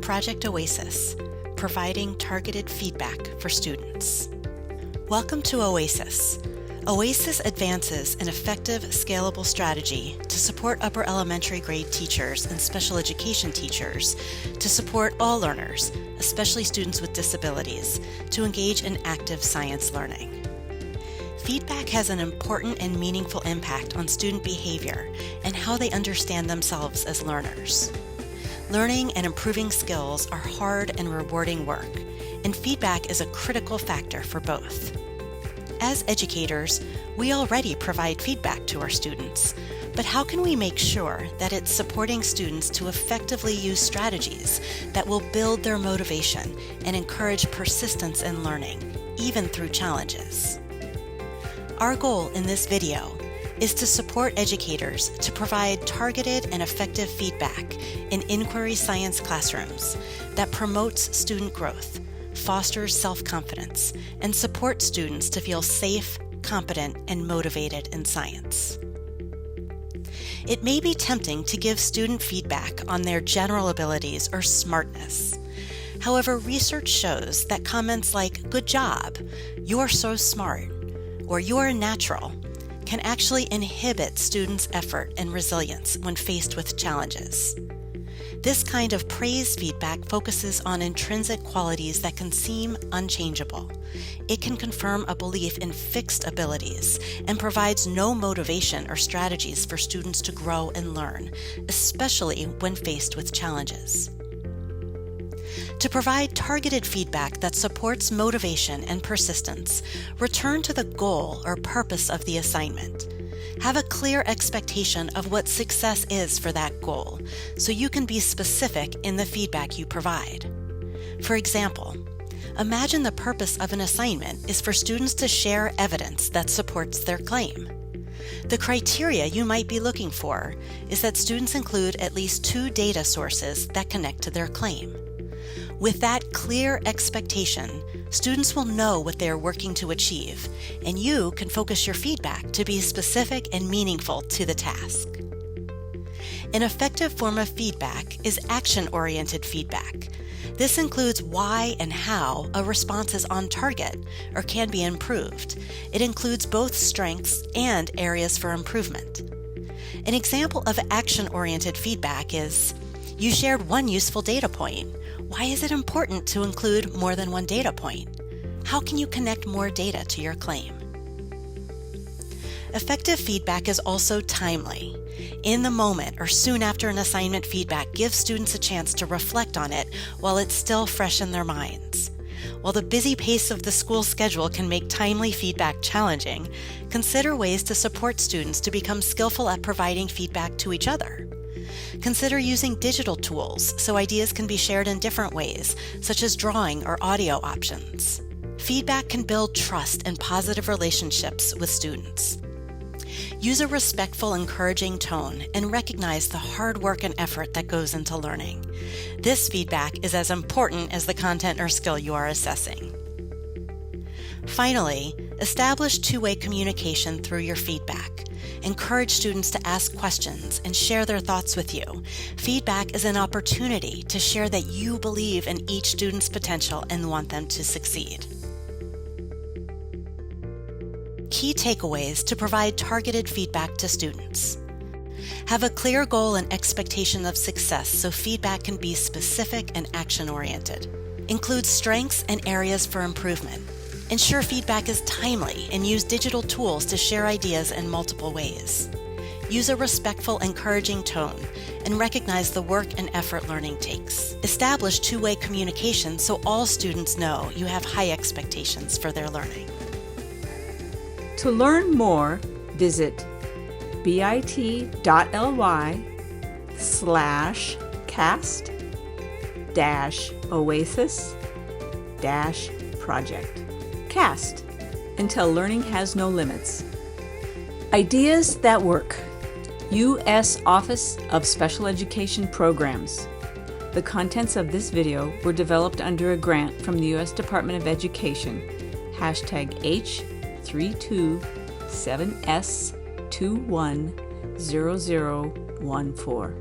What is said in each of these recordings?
Project Oasis, providing targeted feedback for students. Welcome to Oasis. Oasis advances an effective, scalable strategy to support upper elementary grade teachers and special education teachers to support all learners, especially students with disabilities, to engage in active science learning. Feedback has an important and meaningful impact on student behavior and how they understand themselves as learners. Learning and improving skills are hard and rewarding work, and feedback is a critical factor for both. As educators, we already provide feedback to our students, but how can we make sure that it's supporting students to effectively use strategies that will build their motivation and encourage persistence in learning, even through challenges? Our goal in this video is to support educators to provide targeted and effective feedback in inquiry science classrooms that promotes student growth, fosters self-confidence, and supports students to feel safe, competent, and motivated in science. It may be tempting to give student feedback on their general abilities or smartness. However, research shows that comments like, "Good job," "You're so smart," or "You're a natural," can actually inhibit students' effort and resilience when faced with challenges. This kind of praise feedback focuses on intrinsic qualities that can seem unchangeable. It can confirm a belief in fixed abilities and provides no motivation or strategies for students to grow and learn, especially when faced with challenges. To provide targeted feedback that supports motivation and persistence, return to the goal or purpose of the assignment. Have a clear expectation of what success is for that goal, so you can be specific in the feedback you provide. For example, imagine the purpose of an assignment is for students to share evidence that supports their claim. The criteria you might be looking for is that students include at least 2 data sources that connect to their claim. With that clear expectation, students will know what they are working to achieve, and you can focus your feedback to be specific and meaningful to the task. An effective form of feedback is action-oriented feedback. This includes why and how a response is on target or can be improved. It includes both strengths and areas for improvement. An example of action-oriented feedback is, "You shared one useful data point. Why is it important to include more than one data point? How can you connect more data to your claim?" Effective feedback is also timely. In the moment or soon after an assignment feedback gives students a chance to reflect on it while it's still fresh in their minds. While the busy pace of the school schedule can make timely feedback challenging, consider ways to support students to become skillful at providing feedback to each other. Consider using digital tools so ideas can be shared in different ways, such as drawing or audio options. Feedback can build trust and positive relationships with students. Use a respectful, encouraging tone and recognize the hard work and effort that goes into learning. This feedback is as important as the content or skill you are assessing. Finally, establish two-way communication through your feedback. Encourage students to ask questions and share their thoughts with you. Feedback is an opportunity to share that you believe in each student's potential and want them to succeed. Key takeaways to provide targeted feedback to students. Have a clear goal and expectation of success so feedback can be specific and action-oriented. Include strengths and areas for improvement. Ensure feedback is timely and use digital tools to share ideas in multiple ways. Use a respectful, encouraging tone and recognize the work and effort learning takes. Establish two-way communication so all students know you have high expectations for their learning. To learn more, visit bit.ly/cast-oasis-project. CAST, until learning has no limits. Ideas that work. U.S. Office of Special Education Programs. The contents of this video were developed under a grant from the U.S. Department of Education, #H327S210014.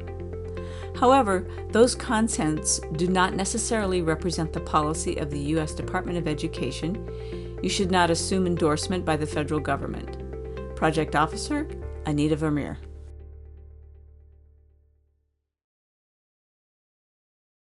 However, those contents do not necessarily represent the policy of the U.S. Department of Education. You should not assume endorsement by the federal government. Project Officer, Anita Vermeer.